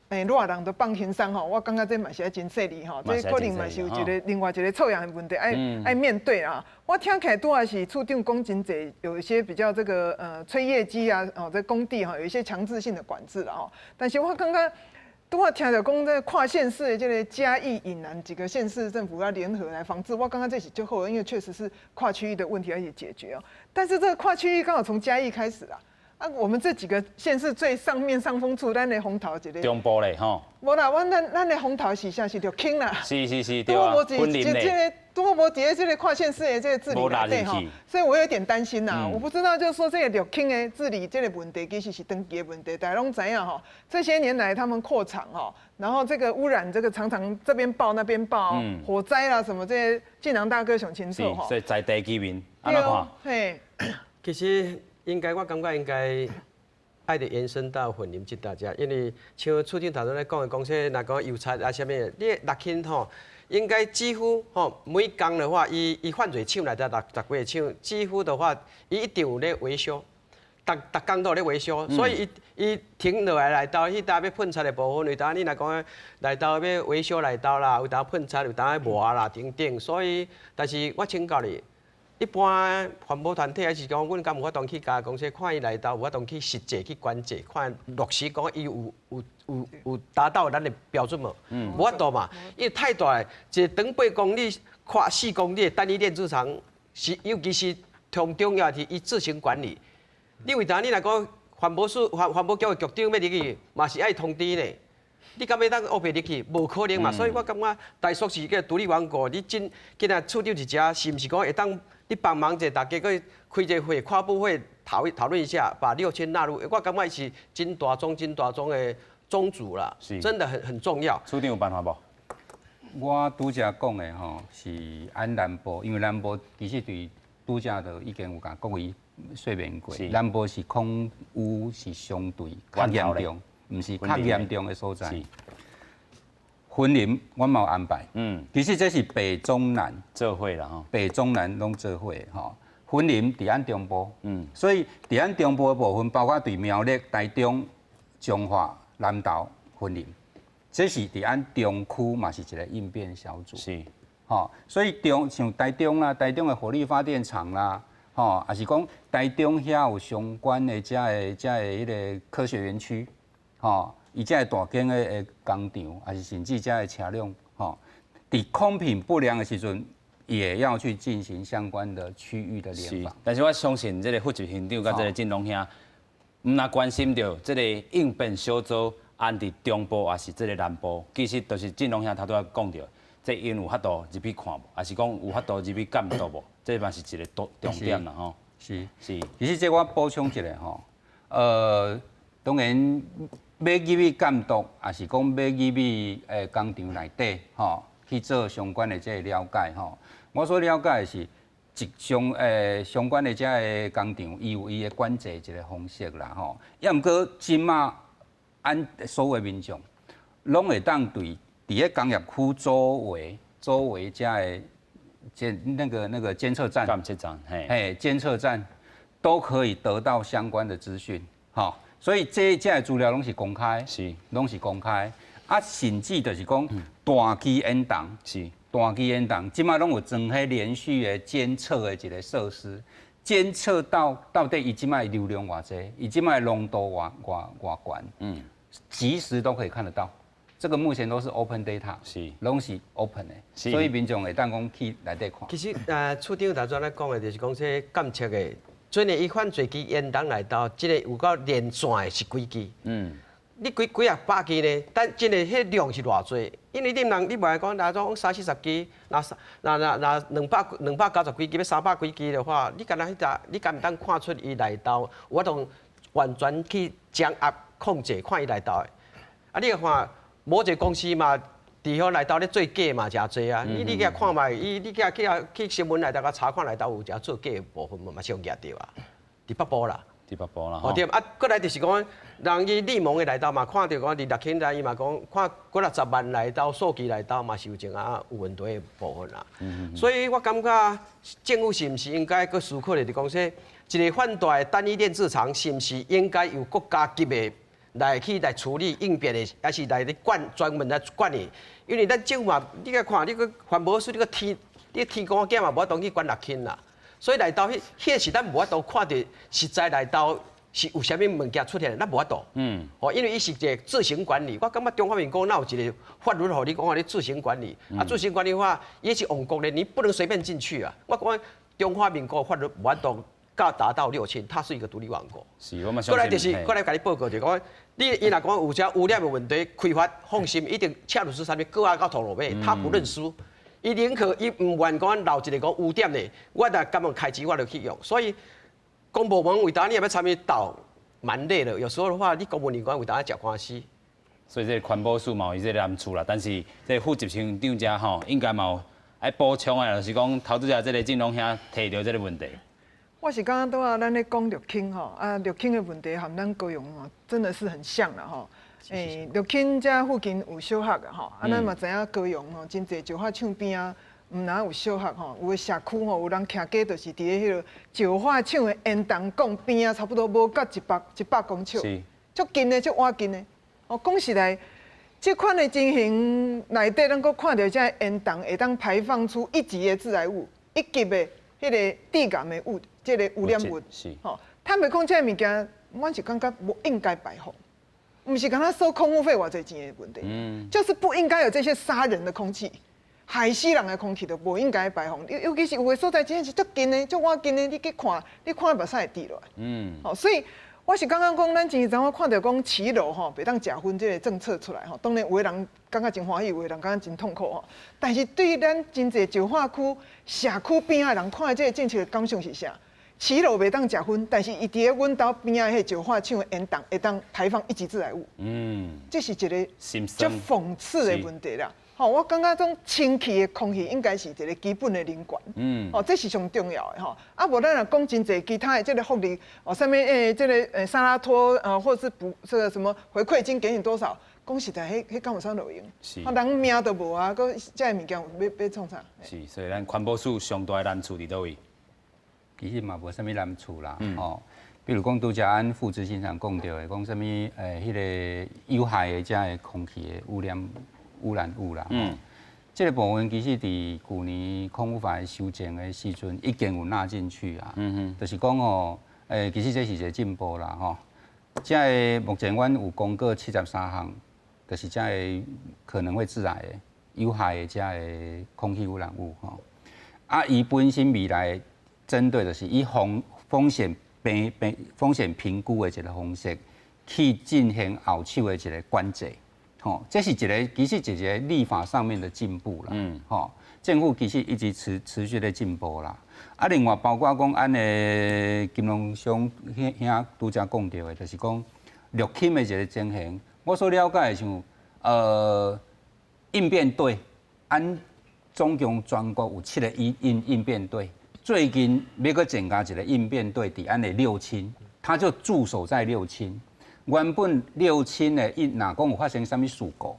热人就放轻松吼。我感觉这嘛是真细腻吼，这可能嘛是有一个另外一个臭氧的问题爱面对啦。我听起来拄也是处长讲真济，有一些比较这个催业机啊，在工地哈有一些强制性的管制啦吼。但是我感觉。拄仔听着讲，这跨县市的这个嘉义以南几个县市政府要联合来防治，我刚刚这是最好的，因为确实是跨区域的问题要一起解决哦。但是这个跨区域刚好从嘉义开始啦，我们这几个县市最上面上风处，咱的红桃一个。中部嘞吼。无啦，咱的红桃是啥是着轻啦。是，对啊。分林嘞。多无伫咧这个跨县市的这个治理内底吼，所以我有点担心呐。我不知道，就是说这个绿轻的治理这个问题，其实是登记的问题。大家拢知影吼，这些年来他们扩厂吼，然后这个污染这个常常这边爆那边爆，火灾啦什么这些，晋良大哥上清楚吼。所以在地居民安怎看？嘿，其实我感觉应该爱得延伸到混林这大家，因为像处长头先咧讲的，讲说若讲油漆啊啥物，你六轻吼。应该几乎吼每工的话，伊犯罪厂内底10几个厂，几乎的话，伊一定有咧维修，逐工都有咧维修，所以伊停落来到迄搭要喷漆的部分，有当你若讲来到要维修来到啦，有当喷漆，有当磨啦等等，所以，但是我请教你，一般环保团体还是讲，阮敢有法度去甲公司看伊来到，有法度去实际去管制，看落实讲伊有达到咱的标准无？无法度嘛，因为太大了，一长8公里、跨4公里的单一电子厂，是尤其是上重要是伊自行管理。你为你若讲环保局的局长要入去，嘛是爱通知呢。你敢要当乌白入去？无可能嘛，所以我感觉大硕是个独立王国，你今仔处长一家，是毋是讲会当你帮忙者，大家去开一个会，跨部会讨论一下，把6000纳入。我感觉是真大宗的。宗主啦，真的很重要。处长有办法无？我拄则讲的吼，是按南部，因为南部其实对拄则就已经有甲各位说明过，南部是空污是相对较严重，毋是较严重的所在。分林我嘛有安排，其实这是北中南做伙啦吼，北中南拢做伙吼。分林伫咱中部，所以伫咱中部的部分，包括对苗栗、台中、彰化。南投分林，这是伫咱中区嘛是一个应变小组，是，所以像台中啦，台中的火力发电厂啦，也是讲台中遐有相关的遮的迄个科学园区，伊遮的大间的工厂，还是甚至遮的车辆，伫空品不良的时阵，也要去进行相关的区域的联防。但是我相信这个副执行长甲这个振龙兄。唔那关心到这个应变小组安伫中部还是这个南部，其实就是振龙兄头拄仔讲到，这因有法度入去看无，还是讲有法度入去监督无？这嘛是一个重点啦吼。是。其实这我补充一下吼，当然要入去监督，还是讲要入去工厂内底去做相关的这个了解吼。我所了解的是。相关的这个工厂，伊有伊的管制一个方式啦吼。也毋过即马按所有民众，拢会当对伫咧工业区周围这个那个监测站，监测站都可以得到相关的资讯，所以这资料拢是公开，拢是公开。甚至就是讲大机演档是。大机演档，即马拢有装迄连续的监测的一个设施，监测到底伊即马流量偌济，伊即马浓度偌悬，及时都可以看得到。这个目前都是 open data， 拢是 open 的，所以民众会当讲去内底看。其实处长头先咧讲的，就是讲说监测的，阵的伊犯罪机演档来到，即个有够连线的是几支？你几啊百支呢？但真的迄量是偌济？因为你袂来讲，拿种30、40支，那290几支要300几支的话，你敢毋当看出伊内斗，我当完全去掌握控制，看伊内斗的。啊，你看某一个公司嘛，伫遐内斗咧做假嘛，诚济啊。你去看卖，你去新闻内头甲查看内斗有诚做假的部分嘛是有夹着啊，伫北部啦。哦对，啊，过来就是讲，人伊利盟的内斗嘛，看到讲伫六轻内伊嘛讲，看几60万内斗、数据内斗嘛是有种有问题的部分啦。所以我感觉政府是毋是应该去思考的，就讲说，一个泛大的单一电子厂是毋是应该由国家级的来处理应变的，还是来专门来管的？因为咱政府嘛，你个看，你个环保署，你天公检嘛无法度去管六轻啦。所以内斗迄是咱无法度看到实在内斗是有啥物物件出现，咱无法度。因为伊是一个自行管理，我感觉中华民国哪有一个法律互你讲你自行管理？自行管理法也是王国的，你不能随便进去啊！我讲中华民国法律无法度达到6000，它是一个独立王国。是，我嘛相信。过来甲你报告就讲，伊若讲有遮污染的问题，开发放心，一定恰如是啥物，搁到头路尾，他不认输。伊宁可伊唔愿讲留一个讲污点的，我若敢用开支我就去用。所以公部门为呾你也要参与斗，蛮累的。有时候的话，你公务人员为呾食官司。所以这个环保署嘛有伊这个难处啦，但是这副执行长遮吼，应该嘛爱补充的，就是讲投资者这个金融兄提到这个问题。我是感觉拄仔咱咧讲六轻吼，六轻的问题和咱高雄吼真的是很像啦吼。六轻遮附近有小学的吼，咱嘛知影高雄吼，真侪石化厂边啊，毋哪有小学吼，有的社区吼，有人徛家就是伫咧迄个石化厂的烟筒管边啊，差不多无到100公尺，足近的，足远近的。哦，讲实在，这款的情形内底，咱阁看到遮烟筒会当排放出1级的致癌物、1级的迄个致癌的物，这个污染物。吼，坦白讲，这物件，我是感觉不应该排放。不是刚他收空污费偌济钱的问题，就是不应该有这些杀人的空气、害死人的空气都不应该排放。尤其是有的所在真的是足近的、足远近的，你去看，你看目屎会滴落来。所以我是刚刚讲，咱前阵我看到讲骑楼吼，袂当食薰这个政策出来吼，当然有的人感觉真欢喜，有的人感觉真痛苦吼。但是对于咱真侪石化区、社区边的人看的这个政策的感想是啥？骑楼袂当食薰，但是伊伫咧阮兜边仔迄石化厂的烟筒会当排放1级致癌物。这是一个足讽刺的问题啦。吼，我感觉种清气的空气应该是一个基本的人权。这是上重要的吼。啊，无咱若讲真侪其他的这个福利，啥物这个沙拉托或者是补这个什么回馈金给你多少？讲实在，迄敢有啥路用？人命都无啊，搁这物件要创啥？是，所以咱环保署上大的难处伫倒位？其实嘛无啥物难处啦，比如讲拄则按副执行长讲到的，讲啥物迄个有害的遮的空气的污染物啦，这个部分其实伫去年空污法的修正的时阵已经有纳进去啊，就是讲其实这是一个进步啦，遮的目前阮有公告73项，就是遮的可能会致癌的有害的遮的空气污染物伊本身未来针对的是以风险评估的一个方式去进行后手的一个管制，这是一个其实一个立法上面的进步啦，政府其实一直持续的进步啦。啊，另外包括讲咱的金融兄拄则讲到的，就是讲六轻的一个情形，我所了解的像应变队，咱总共全国有7个应变队。最近要阁增加一个应变队，伫咱的6000，他就驻守在6000。原本6000的若讲有发生啥物事故，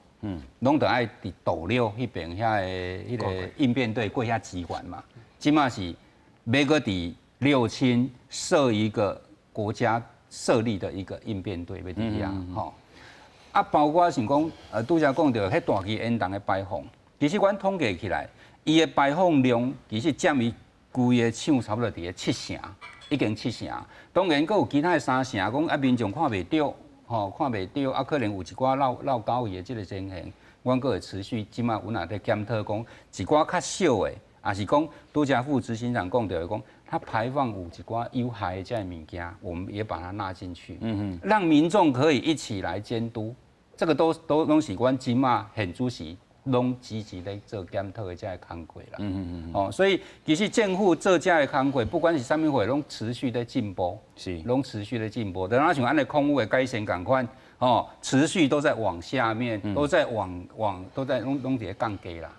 拢得爱伫斗六迄边迄个应变队过遐支援嘛。即马是要阁伫6000设一个国家设立的一个应变队，要伫遐吼。啊，包括像讲拄则讲到迄大气烟筒的排放，其实阮统计起来，伊的排放量其实占伊规个厂差不多伫咧7成，已经7成。当然，阁有其他的3成，讲民众看袂到，看袂到，可能有一寡闹交易的即个情形，阮阁会持续，即马阮也在检讨讲一寡较少的，也是讲拄则副执行长讲到讲，它排放有一寡有害的这些物件，我们也把它纳进去，让民众可以一起来监督，这个都是阮今嘛现主席拢积极在做检讨的这些工作啦。哦，所以其实政府做这些工作，不管是啥物货，拢持续在进步，拢持续在进步。等下像安尼空污的改善共款，哦，持续都在往下面，都在都在拢在降低啦。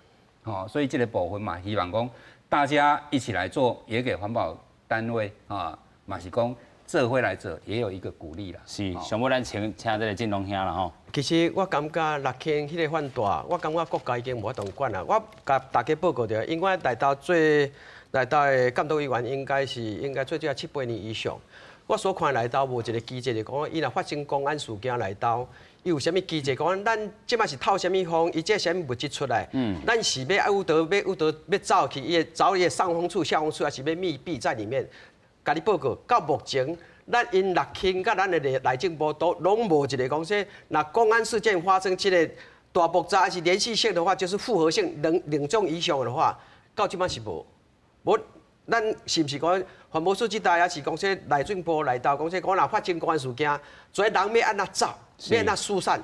哦，所以这个部分嘛，希望讲大家一起来做，也给环保单位啊，嘛是讲做回来做，也有一个鼓励啦。是，上尾咱请这个振龙兄啦吼。其实我感觉六轻迄个反大，我感觉国家已经无法当管啦。我甲大家报告着，因为来到的监督委员应该最少7、8年以上。我所看来到无一个机制，就讲伊若发生公安事件来到，伊有啥物机制？讲咱即摆是透啥物风，伊这啥物物质出来？咱是要走去，找伊的上风处、下风处，还是要密闭在里面？甲你报告，到目前，咱因六轻甲咱的内政部都拢无一个讲说，若公安事件发生，这个大爆炸还是连续性的话，就是复合性两种以上的话，到即摆是无。咱是毋是讲环保署这代也是讲说内政部来到讲说讲若发生公安事件，做人要安怎走，要安怎疏散？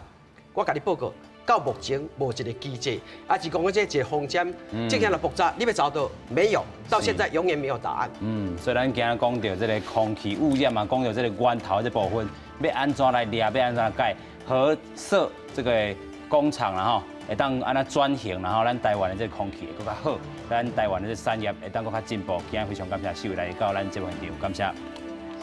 我甲你报告，到目前无一个机制，还是讲这一个风险，这样的爆炸你要找到没有？到现在永远没有答案。所以咱今日讲到这个空气污染嘛，讲到这个源头这部分，要安怎来抓，要安怎改，合设这个工厂啦吼。会当安那转型，然后咱台湾的这空气会更加好，咱台湾的这产业会当更加进步。今日非常感谢4位来到咱节目现场，感谢。